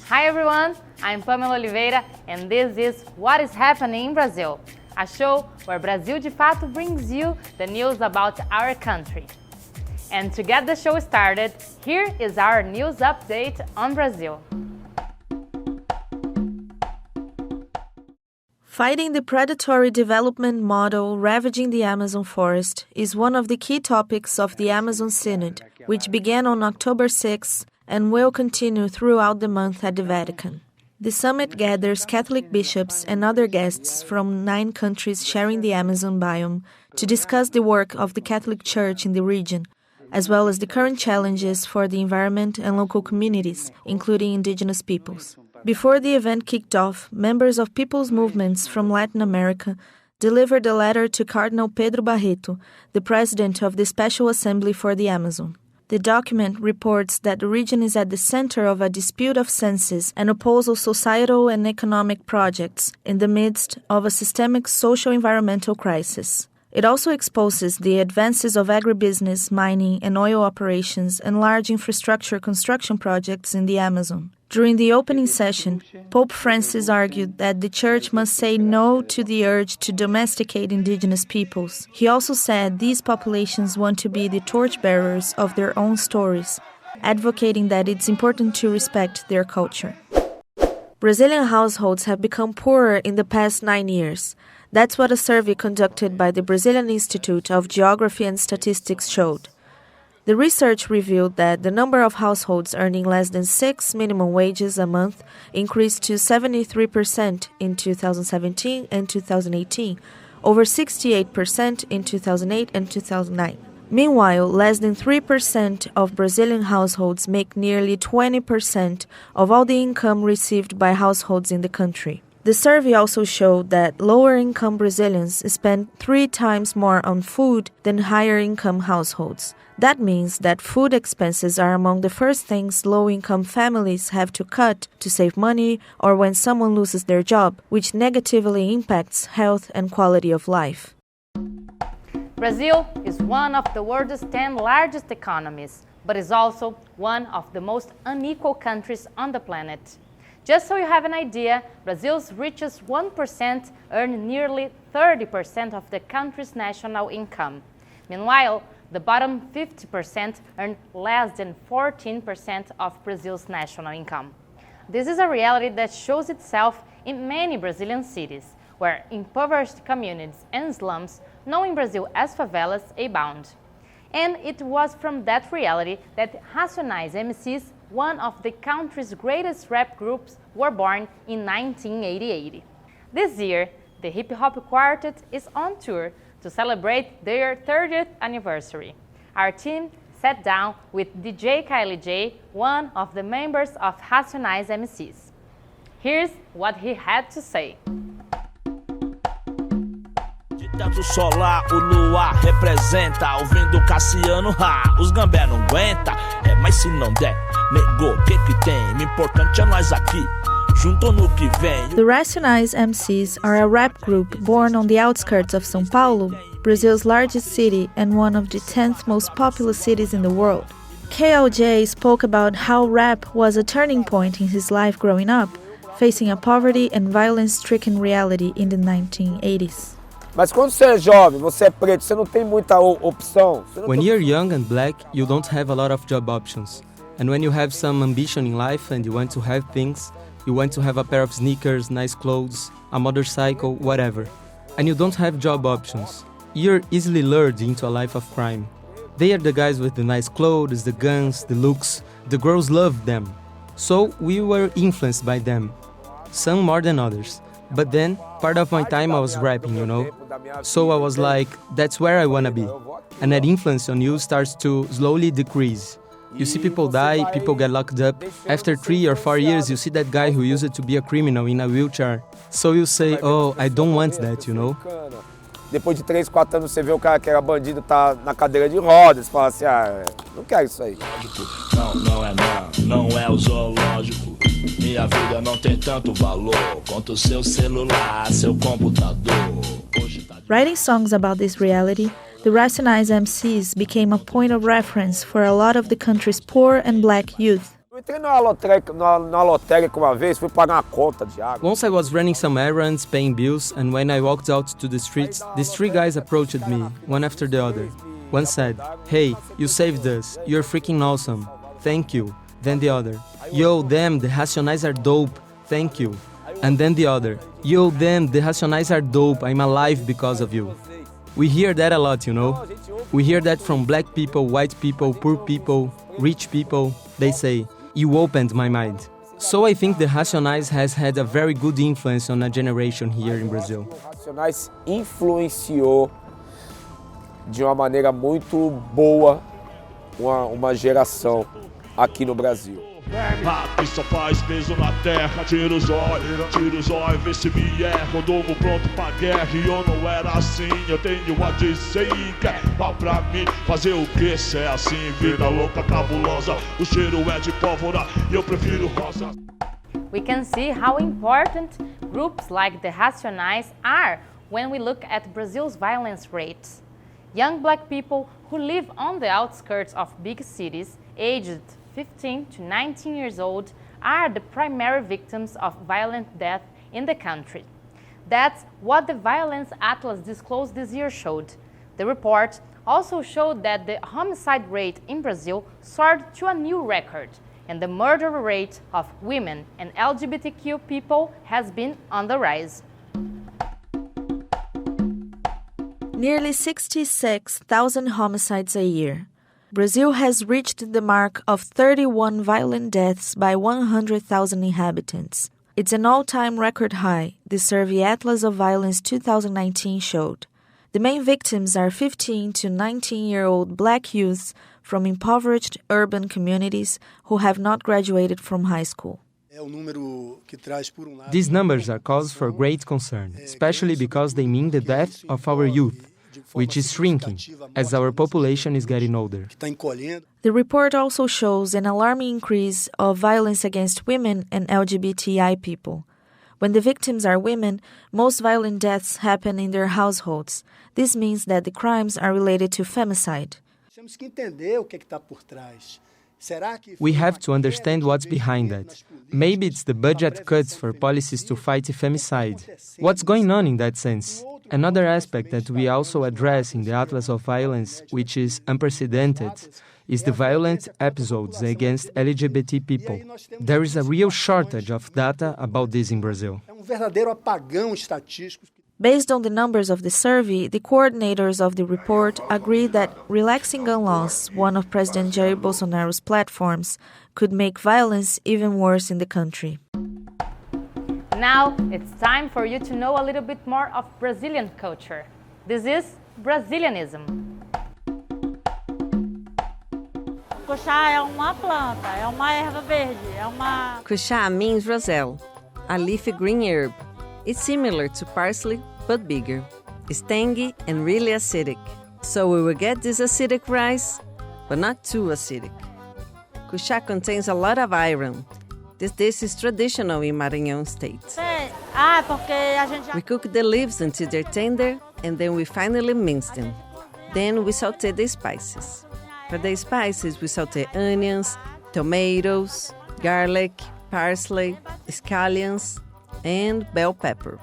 Hi everyone, I'm Pamela Oliveira and this is What is Happening in Brazil, a show where Brasil de Fato brings you the news about our country. And to get the show started, here is our news update on Brazil. Fighting the predatory development model ravaging the Amazon forest is one of the key topics of the Amazon Synod, which began on October 6 and will continue throughout the month at the Vatican. The summit gathers Catholic bishops and other guests from 9 countries sharing the Amazon biome to discuss the work of the Catholic Church in the region, as well as the current challenges for the environment and local communities, including indigenous peoples. Before the event kicked off, members of people's movements from Latin America delivered a letter to Cardinal Pedro Barreto, the president of the Special Assembly for the Amazon. The document reports that the region is at the center of a dispute of senses and opposing societal and economic projects in the midst of a systemic social-environmental crisis. It also exposes the advances of agribusiness, mining, and oil operations and large infrastructure construction projects in the Amazon. During the opening session, Pope Francis argued that the Church must say no to the urge to domesticate indigenous peoples. He also said these populations want to be the torchbearers of their own stories, advocating that it's important to respect their culture. Brazilian households have become poorer in the past 9 years. That's what a survey conducted by the Brazilian Institute of Geography and Statistics showed. The research revealed that the number of households earning less than 6 minimum wages a month increased to 73% in 2017 and 2018, over 68% in 2008 and 2009. Meanwhile, less than 3% of Brazilian households make nearly 20% of all the income received by households in the country. The survey also showed that lower-income Brazilians spend 3 times more on food than higher-income households. That means that food expenses are among the first things low-income families have to cut to save money or when someone loses their job, which negatively impacts health and quality of life. Brazil is one of the world's 10 largest economies, but is also one of the most unequal countries on the planet. Just so you have an idea, Brazil's richest 1% earn nearly 30% of the country's national income. Meanwhile, the bottom 50% earn less than 14% of Brazil's national income. This is a reality that shows itself in many Brazilian cities, where impoverished communities and slums, known in Brazil as favelas, abound. And it was from that reality that Racionais MCs, one of the country's greatest rap groups, were born in 1988. This year, the hip-hop quartet is on tour to celebrate their 30th anniversary. Our team sat down with DJ Kylie J, one of the members of Racionais MCs. Here's what he had to say. Teto solar, o luar representa, ouvindo Cassiano, os gambé não aguenta, mas se não der, negou, que tem, o importante é nós aqui, junto no que vem. The Racionais MCs are a rap group born on the outskirts of São Paulo, Brazil's largest city and one of the 10th most populous cities in the world. KLJ spoke about how rap was a turning point in his life growing up, facing a poverty and violence-stricken reality in the 1980s. Mas quando você é jovem, você é preto, você não tem muita opção. When you're young and black, you don't have a lot of job options. And when you have some ambition in life and you want to have things, you want to have a pair of sneakers, nice clothes, a motorcycle, whatever. And you don't have job options. You're easily lured into a life of crime. They are the guys with the nice clothes, the guns, the looks. The girls love them. So we were influenced by them. Some more than others. But then, part of my time I was rapping, you know? So I was like, that's where I wanna be. And that influence on you starts to slowly decrease. You see people die, people get locked up. After 3 or 4 years, you see that guy who used to be a criminal in a wheelchair. So you say, oh, I don't want that, you know? Depois de 3, 4 anos você vê o cara que era bandido tá na cadeira de rodas, você fala assim, não quero isso aí. Não é o zoológico. Minha vida não tem tanto valor quanto seu celular, seu computador. Writing songs about this reality, the Racionais MCs became a point of reference for a lot of the country's poor and black youth. No Eu entrei na lotérica uma vez, fui pagar uma conta de água. Once I was running some errands, paying bills, and when I walked out to the streets, these three guys approached me, one after the other. One said, "Hey, you saved us. You're freaking awesome. Thank you." Then the other, "Yo, damn, the Racionais are dope. Thank you." And then the other, "Yo, damn, the Racionais are dope. I'm alive because of you." We hear that a lot, you know? We hear that from black people, white people, poor people, rich people. They say, "You opened my mind." So I think the Racionais has had a very good influence on a generation here in Brazil. O Racionais influenciou de uma maneira muito boa uma geração aqui no Brasil. Aqui só faz peso na terra, tira o zóio, vê se me erra. Novo pronto pra guerra e eu não era assim. Eu tenho a dizer que é mal pra mim. Fazer o que se é assim, vida louca, cabulosa. O cheiro é de pólvora e eu prefiro rosa. We can see how important groups like the Racionais are when we look at Brazil's violence rates. Young black people who live on the outskirts of big cities, aged 15 to 19 years old, are the primary victims of violent death in the country. That's what the Violence Atlas disclosed this year showed. The report also showed that the homicide rate in Brazil soared to a new record, and the murder rate of women and LGBTQ people has been on the rise. Nearly 66,000 homicides a year. Brazil has reached the mark of 31 violent deaths by 100,000 inhabitants. It's an all-time record high, the Survey Atlas of Violence 2019 showed. The main victims are 15 to 19-year-old black youths from impoverished urban communities who have not graduated from high school. These numbers are cause for great concern, especially because they mean the death of our youth, which is shrinking as our population is getting older. The report also shows an alarming increase of violence against women and LGBTI people. When the victims are women, most violent deaths happen in their households. This means that the crimes are related to femicide. We have to understand what's behind that. Maybe it's the budget cuts for policies to fight femicide. What's going on in that sense? Another aspect that we also address in the Atlas of Violence, which is unprecedented, is the violent episodes against LGBT people. There is a real shortage of data about this in Brazil. Based on the numbers of the survey, the coordinators of the report agree that relaxing gun laws, one of President Jair Bolsonaro's platforms, could make violence even worse in the country. Now it's time for you to know a little bit more of Brazilian culture. This is Brazilianism. Cuxá é uma planta, é uma erva verde, é uma... Cuxá means roselle, a leafy green herb. It's similar to parsley, but bigger. It's tangy and really acidic. So we will get this acidic rice, but not too acidic. Cuxá contains a lot of iron. This dish is traditional in Maranhão state. Porque a gente... We cook the leaves until they're tender, and then we finally mince them. Then we saute the spices. For the spices, we saute onions, tomatoes, garlic, parsley, scallions, and bell pepper.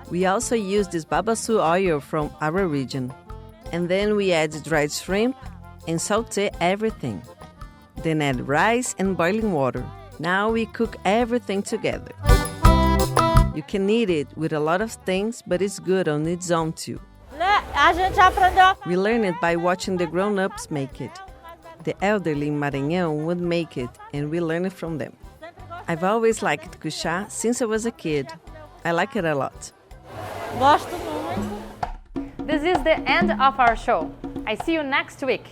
We also use this babaçu oil from our region. And then we add dried shrimp and saute everything. Then add rice and boiling water. Now we cook everything together. You can eat it with a lot of things, but it's good on its own too. A gente aprendeu. We learn it by watching the grown-ups make it. The elderly in Maranhão would make it, and we learn it from them. I've always liked cuxá since I was a kid. I like it a lot. Gosto muito. This is the end of our show. I see you next week.